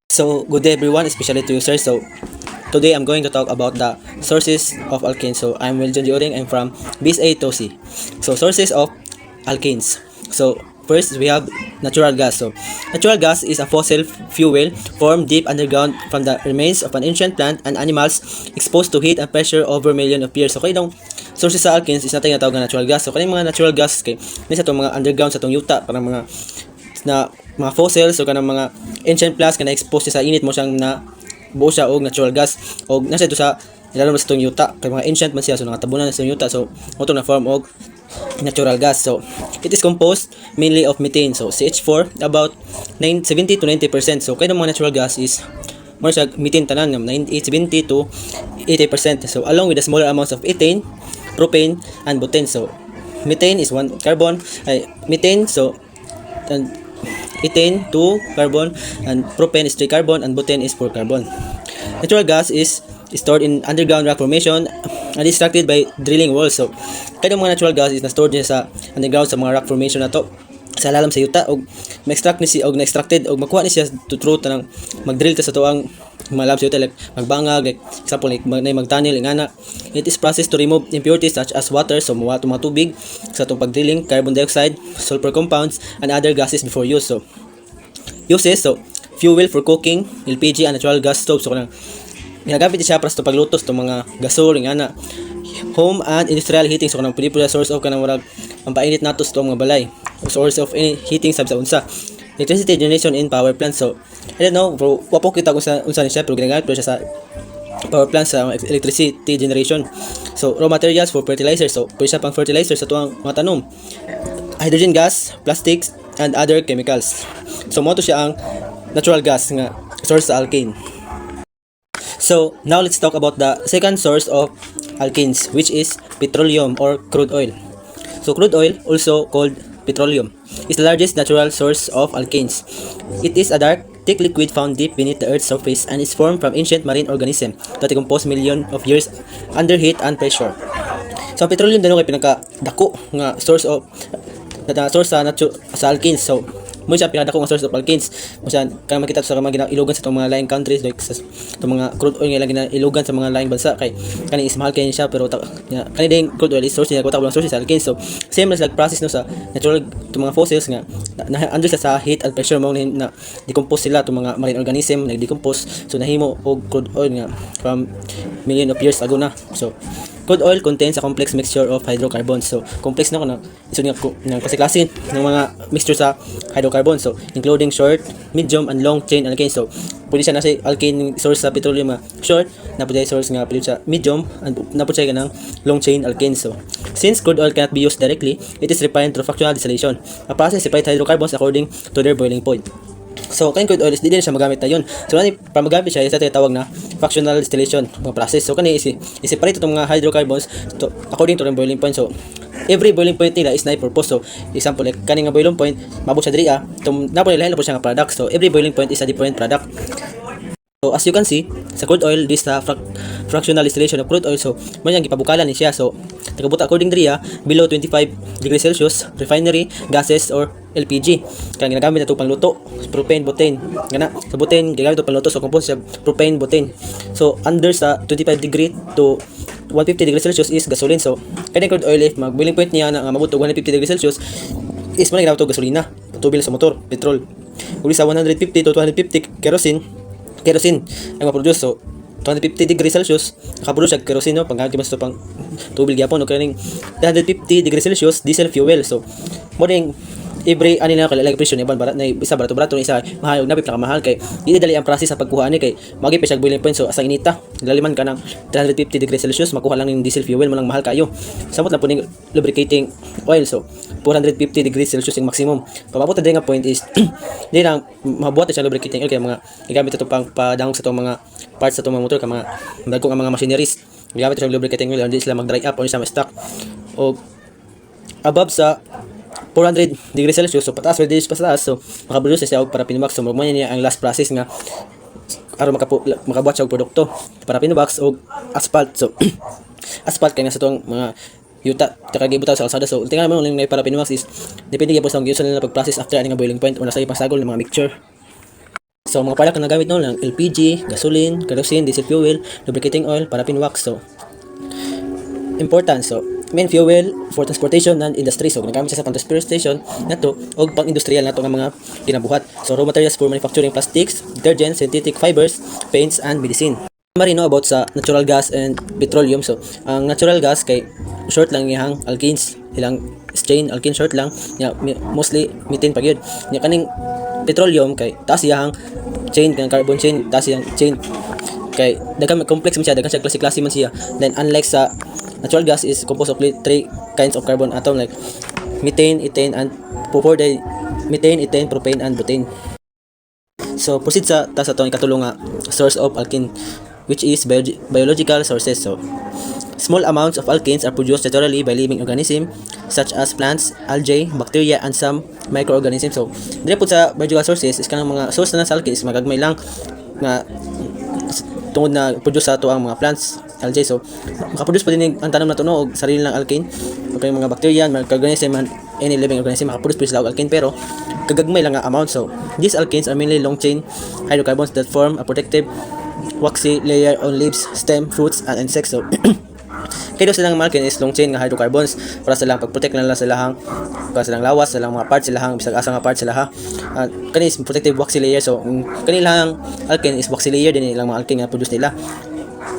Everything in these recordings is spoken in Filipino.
So, good day everyone, especially to users. So, today I'm going to talk about the sources of alkanes. So, I'm Weljon Oring. I'm from BSA Tosi. So, sources of alkanes. So, first we have natural gas. So, natural gas is a fossil fuel formed deep underground from the remains of an ancient plant and animals exposed to heat and pressure over millions of years. So, kaya sources sa alkanes is natin natawag na natural gas. So, kaya mga natural gas kay nisa itong mga underground sa itong yuta, parang mga fossils o kanang mga ancient plants na expose sa init mo siyang na buo siya og natural gas og nasa ito sa ilalom sa itong yuta kay mga ancient man siya, so nakatabunan na sa yuta, so ito na form og natural gas. So it is composed mainly of methane, so CH4 about 70 to 90%. So kaya mga natural gas is more siya methane tanan ng 70 to 80%, so along with the smaller amounts of ethane, propane and butane. So methane is one carbon, methane, so and ethane 2 carbon, and propane is 3 carbon, and butane is 4 carbon. Natural gas is stored in underground rock formation and extracted by drilling wells. So kaya mga natural gas is na-stored niya sa underground sa mga rock formation na to sa lalam sa yuta, og ma-extract ni siya og na-extracted og makuha ni siya to through tanang mag-drill ta sa tuang malab sa yuta, like magbangag, like example like magtanil ingana. It is processed to remove impurities such as water, so mga tubig sa itong pag-drilling, carbon dioxide, sulfur compounds and other gases before use. So uses, so fuel for cooking, LPG and natural gas stove. So kanang ginagamit siya para sa pagluto sa mga gasol ingana. Home and industrial heating, so kanang pwede source of kanang murag pampainit nato sa mga balay, source of any heating sab sa unsa. Electricity generation in power plants, so I don't know bro, wapo kita kung unsa ni siya, pero ginagamit siya sa power plants sa electricity generation. So raw materials for fertilizers, so pwede siya pang fertilizer sa tuwang mga tanom, hydrogen gas, plastics and other chemicals. So mo to siya ang natural gas nga source sa alkane. So now let's talk about the second source of alkanes, which is petroleum or crude oil. So crude oil, also called petroleum, is the largest natural source of alkanes. It is a dark, thick liquid found deep beneath the Earth's surface and is formed from ancient marine organisms that decompose millions of years under heat and pressure. So petroleum dano kay pinaka-dako nga source sa alkanes. So mo siya pinadako nga source of alkanes. Mo siya kaya makita sa mga ilogan sa itong mga laing countries, like sa itong mga crude oil nga lang ilogan sa mga laing bansa, kay kani is mahal kay siya, pero kani ding crude oil is source niya kuta lang source sa alkanes. So same as like process no sa natural itong mga fossils nga under sa heat and pressure mo na decompose sila itong mga marine organism na decompose, so nahimo og crude oil nga from million of years ago na. So crude oil contains a complex mixture of hydrocarbons. So complex na kana iso nga kasi klase ng mga mixture sa hydrocarbons, so including short, medium and long chain alkanes. So pwede siya na sa alkane source sa petroleum nga short, na pwede source nga pwede sa medium, and na pwede siya kanang long chain alkanes. So since crude oil cannot be used directly, it is refined through fractional distillation, a process separate hydrocarbons according to their boiling point. So kani crude oil is di din siya magamit na yun. So para magamit siya sa tinatawag na fractional distillation mga process. So kani i-separate itong mga hydrocarbons according to their boiling point. So every boiling point nila is na purpose. So example like kani nga boiling point mabot siya diri itong napo nila po siya nga product. So every boiling point is a different product. So as you can see sa crude oil, this fractional distillation of crude oil, so mo yang gipabukalan ni siya. So tagabuta according diri below 25 degrees Celsius refinery gases or LPG kaya ginagamit nato pangluto, propane, butane ngana. Sa butane ginagamit ito pangluto, so composed siya propane, butane. So under sa 25 degree to 150 degrees Celsius is gasoline. So kaya crude oil if mag boiling point niya na mabot og 150 degrees Celsius is mo ginamit og gasolina, tubil sa motor, petrol. Uli sa 150 to 250 kerosene ang ma-produce. So 250 degrees Celsius nakaproduce siya kerosene, no, panggamit mas pang tubil gyapon, o kaning 150 degrees Celsius diesel fuel. So mo ding every ani na kala presyo ni ban barat na isa barato isa mahal og napit mahal kay dili dali ang process sa pagkuha ani, kay magi pa siya boiling point. So asa inita laliman ka ng 350 degrees Celsius makuha lang ning diesel fuel mo lang mahal kayo. Samot na puning lubricating oil, so 450 degrees Celsius yung maximum. Pababot na nga point is di lang mabuhat siya lubricating oil kay mga gigamit ito pang padangog sa tong mga parts sa tong mga motor, ka mga dagkong ang mga machineries gigamit siya lubricating oil hindi sila mag dry up o sa stock. O above sa 400 degrees Celsius, so pataas pwede pataas, so makaproduce siya og para pinubox. So mo niya ang last process nga aron makabuhat siya og produkto para pinubox og asphalt. So asphalt kay nasa tong mga yuta takagibutaw sa kalsada. So tingnan mo lang para pinubox is depende gyapon sa giusan nila pag process after ani nga boiling point o nasa ipasagol ng mga mixture. So mga product na nagamit no lang LPG, gasoline, kerosene, diesel fuel, lubricating oil, paraffin wax. So important. So main fuel for transportation and industry. So nagamit siya sa pang-transportation nato o pang-industrial nato nga mga kinabuhat. So raw materials for manufacturing plastics, detergents, synthetic fibers, paints and medicine. Marino about sa natural gas and petroleum. So ang natural gas kay short lang yang alkanes, ilang chain alkane short lang ya, mostly methane pa gyud nya. Kaning petroleum kay taas yang chain kanang carbon chain, taas yang chain kay daghang complex man siya, daghang siya klase-klase man siya. Then unlike sa natural gas is composed of three kinds of carbon atom like methane, ethane and methane, ethane, propane and butane. So proceed sa atong ikatulong nga source of alkane, which is biological sources. So small amounts of alkanes are produced naturally by living organisms such as plants, algae, bacteria and some microorganisms. So dire pud sa biological sources is kanang mga source na sa alkanes magagmay lang nga tungod na produce sa ato ang mga plants, algae. So makaproduce pa din ang tanom na tuno og sarili lang alkane. Okay, mga bacteria, microorganism and any living organism makaproduce pa sila og alkane pero kagagmay lang nga amount. So these alkanes are mainly long chain hydrocarbons that form a protective waxy layer on leaves, stem, fruits and insects. So kaya silang alkane is long chain nga hydrocarbons para sa lang pag-protect na lang sa lahang para sa lang lawas, sa lang mga parts sila hang bisag asa nga parts sila ha. Kani is protective waxy layer. So kanilang alkane is waxy layer din ilang mga alkane nga produce nila.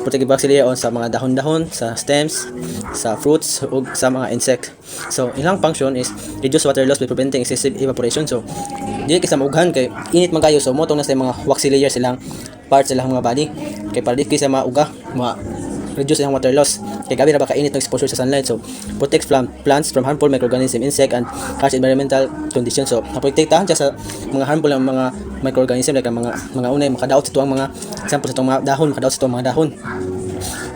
Protective waxy layer on sa mga dahon-dahon, sa stems, sa fruits ug sa mga insect. So ilang function is reduce water loss by preventing excessive evaporation. So dili kay sa maughan kay init man kayo, so motong na sa mga waxy layer silang parts silang mga body kay para di kay sa mauga reduce ang water loss kay gabi ra ba kainit ng exposure sa sunlight. So protects plants from harmful microorganisms, insect and harsh environmental conditions. So naprotektahan siya sa mga harmful ang mga microorganisms like ang mga unay makadaot sa tuwang mga example sa tuwang mga dahon, makadaot sa tuwang mga dahon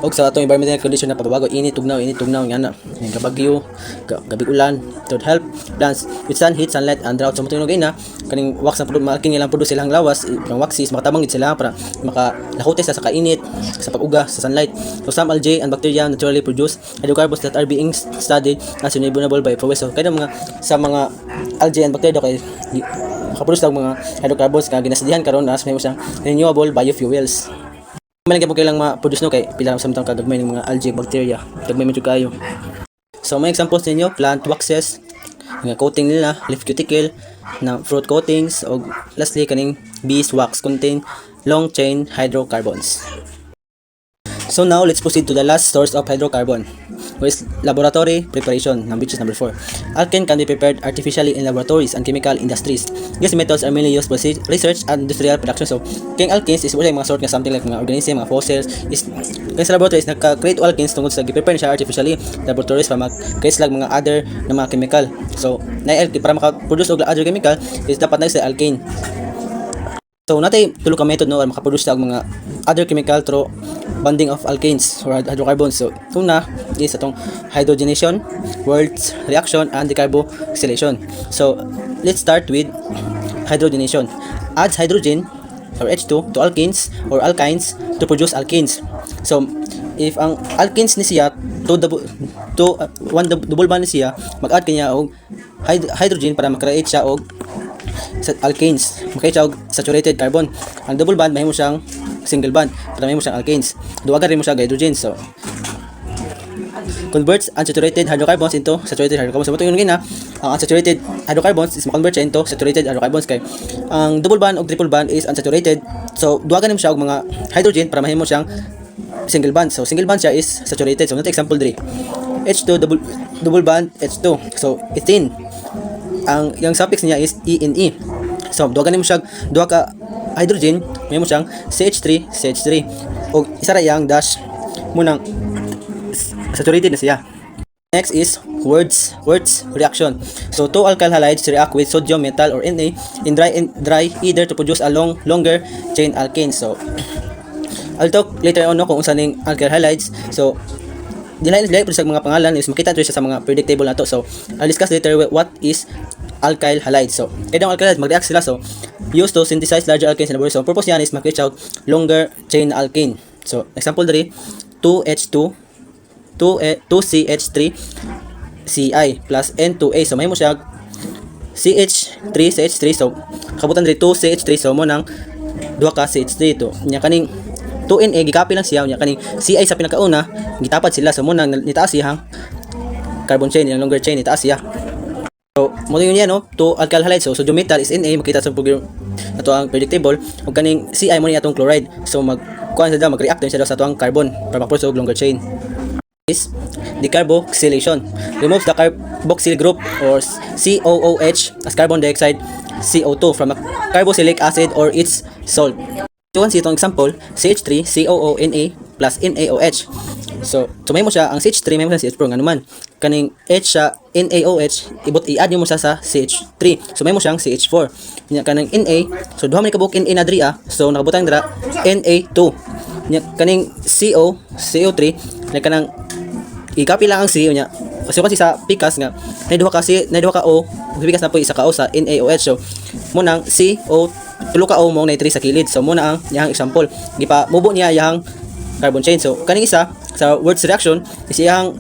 og sa atong environmental condition na pababago, init tugnaw nga na kabagyo, gabi ulan. To help plants withstand heat, sunlight and drought. So matunog na kaning wax na malking ilang produce silang lawas, ang waxes makatabang gid sila para makalahote sa kainit sa pag-uga sa sunlight. So some algae and bacteria naturally produce hydrocarbons that are being studied as renewable biofuels. So kaya sa mga algae and bacteria kay makaproduce ng mga hydrocarbons nga ginasadihan karon as may siyang renewable biofuels. Malagi po kailang ma-produce no kay pila sa samtang kagagmay ng mga algae bacteria, kagmay medyo kayo. So may examples ninyo, plant waxes nga coating nila, leaf cuticle na fruit coatings o lastly kaning beeswax contain long chain hydrocarbons. So now let's proceed to the last source of hydrocarbon, which is laboratory preparation, which is number 4. Alkane can be prepared artificially in laboratories and chemical industries. These methods are mainly used for research and industrial production. So king alkanes is mga sort nga something like mga organism, mga fossils is kaya sa laboratories nagka-create alkanes tungkol sa gi-prepare siya artificially laboratories para mag-create slag mga other na mga chemical. So para maka-produce og other chemical is dapat na sa alkane. So natay tulo ka method no para maka-produce og mga other chemical through bonding of alkanes or hydrocarbons. So una is atong hydrogenation, Wurtz reaction and decarboxylation. So let's start with hydrogenation. Adds hydrogen or H2 to alkanes or alkynes to produce alkanes. So if ang alkanes ni siya one double bond ni siya, mag-add kanya og hydrogen para makreate siya og alkanes, makreate siya og saturated carbon. Ang double bond mahimo siyang single bond para mahimo siyang alkanes. Duwagan rin mo siya hydrogen. So converts unsaturated hydrocarbons into saturated hydrocarbons. So matuyon na ang unsaturated hydrocarbons is ma-convert siya into saturated hydrocarbons kay ang double bond o triple bond is unsaturated. So duwagan mo siya og mga hydrogen para mahimo siyang single bond. So single bond siya is saturated. So nato example diri. H2 double bond H2. So ethene. Ang yung suffix niya is ENE. So duwagan mo siya duha ka hydrogen, mahimo siyang CH3 o isa ra yang dash munang saturated na siya. Next is Wurtz reaction. So two alkyl halides react with sodium metal or Na in dry either to produce a longer chain alkane. So I'll talk later on no kung unsa ning alkyl halides. So dili sa mga pangalan is makita siya sa mga predictable nato. So I'll discuss later what is alkyl halides. So kadang alkyl halides mag-react sila so used to synthesize larger alkanes in laboratory. So purpose niyan is mag-reach out longer chain alkane. So example diri 2CH3 Ci plus N2A. So mahimo siya CH3 so kabutan diri 2CH3 so mo nang duha ka CH3 to. Nya kaning 2Na gikapi lang siya, nya kaning CI sa pinakauna gitapat sila, so muna nitaas siya carbon chain, yung longer chain itaas siya. So, mo yun yan, no? 2 alkyl halide. So, sodium metal is Na, makita sa program na to ang predictable. Ug kaning CI mo ni atong chloride. So, mag-kuan sa daw, mag-react din siya sa to ang carbon para maproduce og longer chain. Is decarboxylation. Removes the carboxyl group or COOH as carbon dioxide CO2 from a carboxylic acid or its salt. So, itong example, CH3 COONA plus NaOH. So, may mo siya ang CH3, may mo siya CH4 nga naman. Kaning H sa NaOH, i-add mo siya sa CH3. So, may mo siyang CH4. Nya kanang Na, so duha man kabuk Na na diri So, nakabutang dira Na2. Nya kaning CO3, nya kanang i-copy lang ang CO nya. Kasi sa pikas nga, nay duha ka O, pikas na po isa ka O sa NaOH. So, mo nang CO tulo ka O mo na 3 sa kilid. So, muna ang yang example. Gipa mubo niya yang carbon chain. So, kaning isa sa Wurtz reaction is iyang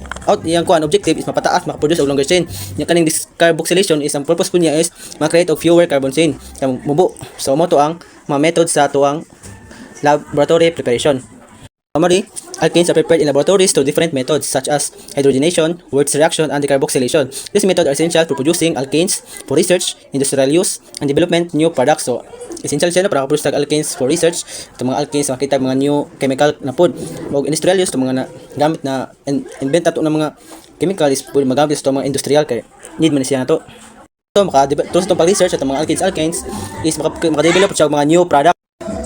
objective is mapataas, makaproduce og longer chain. Nya kaning decarboxylation is ang purpose po niya is ma-create og fewer carbon chain. Kaya mubo. So, mo to ang mga method sa tuang laboratory preparation. Summary, alkanes are prepared in laboratories through different methods such as hydrogenation, Wurtz reaction, and decarboxylation. These methods are essential for producing alkanes for research, industrial use, and development new products. So, essential siya para makaproduce ng alkanes for research. Itong mga alkanes makita mga new chemical na pod. O industrial use, itong mga gamit na invent nato ng mga chemical is pwede magamit sa mga industrial kaya need man siya na to. So, tulad itong pag-research at mga alkanes is makadevelop siya mga new product.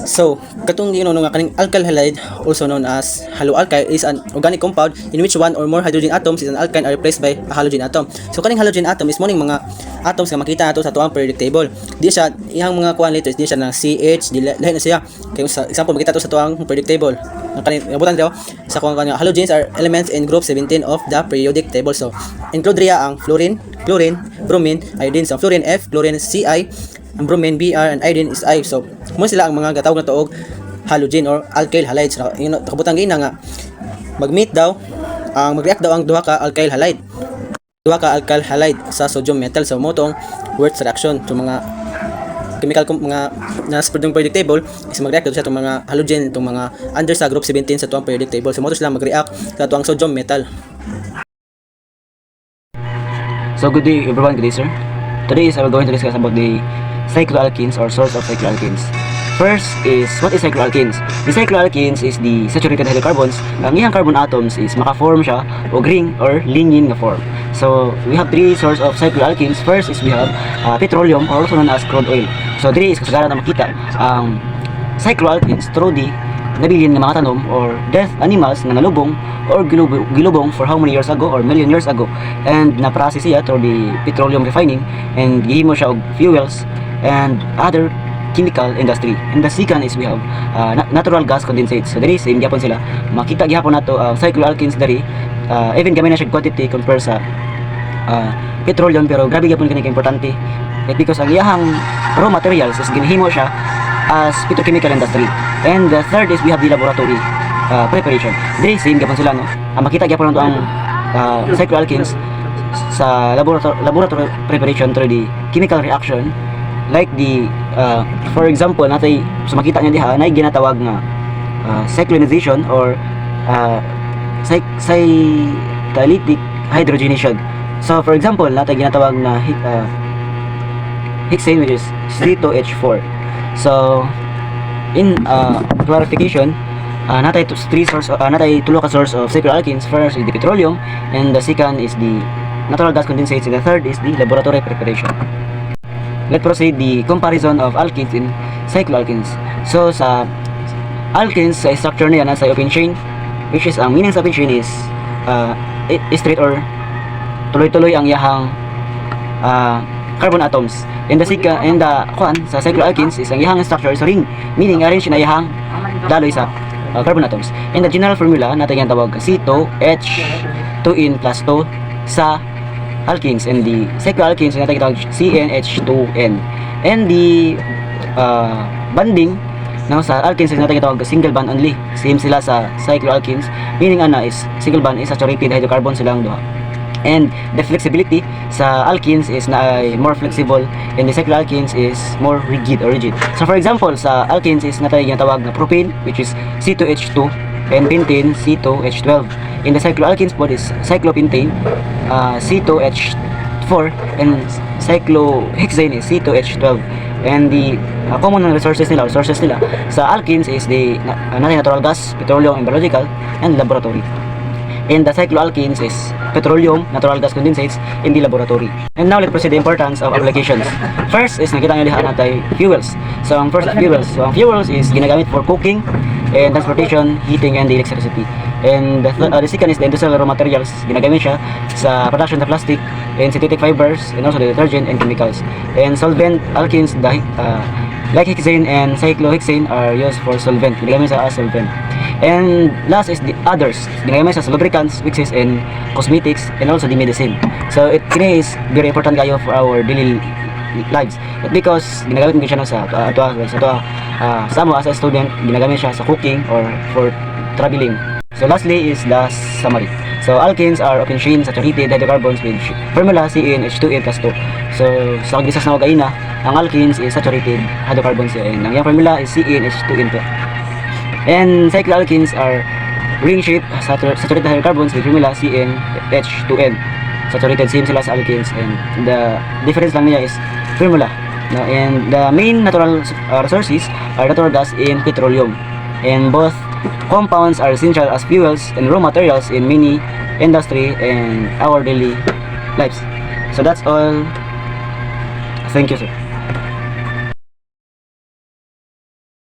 So, katong nga kaning alkyl halide, also known as haloalkyl, is an organic compound in which one or more hydrogen atoms is an alkyne are replaced by a halogen atom. So, kaning halogen atom is morning mga atoms nga makita nato sa tuang periodic table. Di siya iyang mga kuan letters, di siya ng CH, di lahi na siya. Kay sa example makita to sa tuang periodic table. Ang kaning nabutan daw sa kuan halogens are elements in group 17 of the periodic table. So, include riya ang fluorine, bromine, iodine. So, fluorine F, chlorine Ci, ang bromine Br, and iodine is I. So, mo sila ang mga gatawag na tuog halogen or alkyl halides. So, nakabutang gina nga mag-meet daw mag-react daw ang duha ka alkyl halide sa sodium metal. So, mo tong Wurtz reaction. So, mga chemical mga nasa periodic table is mag-react daw sa itong mga halogen, itong mga under sa group 17 sa tuang periodic table. So, mo to sila mag-react sa tuang sodium metal. So, good day everyone, good day sir. Today is I will going to discuss about the cycloalkanes or source of cycloalkanes. First is, what is cycloalkanes? The cycloalkanes is the saturated hydrocarbons. Ang iyang carbon atoms is maka-form siya o ring or lignin na form. So, we have three sources of cycloalkanes. First is we have petroleum or also known as crude oil. So, diri is kasagaran na makita ang cycloalkanes through the nabilin ng mga tanom or dead animals na nalubong or gilubong for how many years ago or million years ago, and na-process siya through the petroleum refining and gihimo siya og fuels and other chemical industry. And the second is we have natural gas condensates. So there is in Japan sila makita gihapon nato cycloalkanes dari even gamay na siya quantity compare sa petroleum, pero grabe gyapon kani ka importante because ang iyang raw materials is ginhimo siya as petrochemical industry. And the third is we have the laboratory preparation. There is in Japan sila no makita gyapon nato ang cycloalkanes sa laboratory preparation through the chemical reaction. Like the for example natay so makita niya diha nay ginatawag nga cyclonization or catalytic hydrogenation. So for example natay ginatawag na hexane, which is C2H4. So in clarification, natay tulo ka source of cycloalkanes. First is the petroleum, and the second is the natural gas condensates, and the third is the laboratory preparation. Let's proceed the comparison of alkanes and cycloalkanes. So sa alkanes, sa structure niya nasa open chain, which is ang meaning sa open chain is straight or tuloy-tuloy ang iyahang carbon atoms. And the sa cycloalkanes is ang iyahang structure is ring, meaning arrange na iyahang daloy sa carbon atoms. And the general formula natin yung tawag C2H2N plus 2 sa alkanes, and the cycloalkanes natin tawag CnH2n. And the bonding sa alkanes natin tawag single bond only. Same sila sa cycloalkanes, meaning is single bond is saturated hydrocarbon silang duha. And the flexibility sa alkenes is na ay more flexible, and the cycloalkenes is more rigid. So for example, sa alkenes is natay ginatawag na propane, which is C2H2, and pentane, C2H12. In the cycloalkenes po is cyclopentane, C2H4, and cyclohexane is C2H12. And the common resources nila sa alkenes is the natural gas, petroleum, and biological, and laboratory. And the cycloalkenes is petroleum, natural gas condensates in the laboratory. And now let's proceed the importance of applications. First is nakita nyo diha natay fuels. So ang first fuels, fuels is ginagamit for cooking and transportation, heating, and electricity. And the second is the industrial raw materials. Ginagamit siya sa production of plastic and synthetic fibers, and also the detergent and chemicals. And solvent alkenes like hexane and cyclohexane are used for solvent. Ginagamit sa as solvent. And last is the others. Ginagamit sa lubricants, waxes, and cosmetics, and also the medicine. So kini is very important kayo for our daily lives. Because ginagamit mo siya sa samo as a student, ginagamit siya sa cooking or for traveling. So lastly is the summary. So alkenes are often saturated hydrocarbons with formula CnH2n plus 2. So sa pag-discuss na kaina, ang alkenes is saturated hydrocarbons, and ang yung formula is CnH2n plus. And cycloalkenes are ring-shaped saturated hydrocarbons with formula CnH2n. Saturated, same sila sa alkenes, and the difference lang niya is formula. No? And the main natural resources are natural gas and petroleum. And both compounds are essential as fuels and raw materials in many industry and our daily lives. So that's all. Thank you, sir.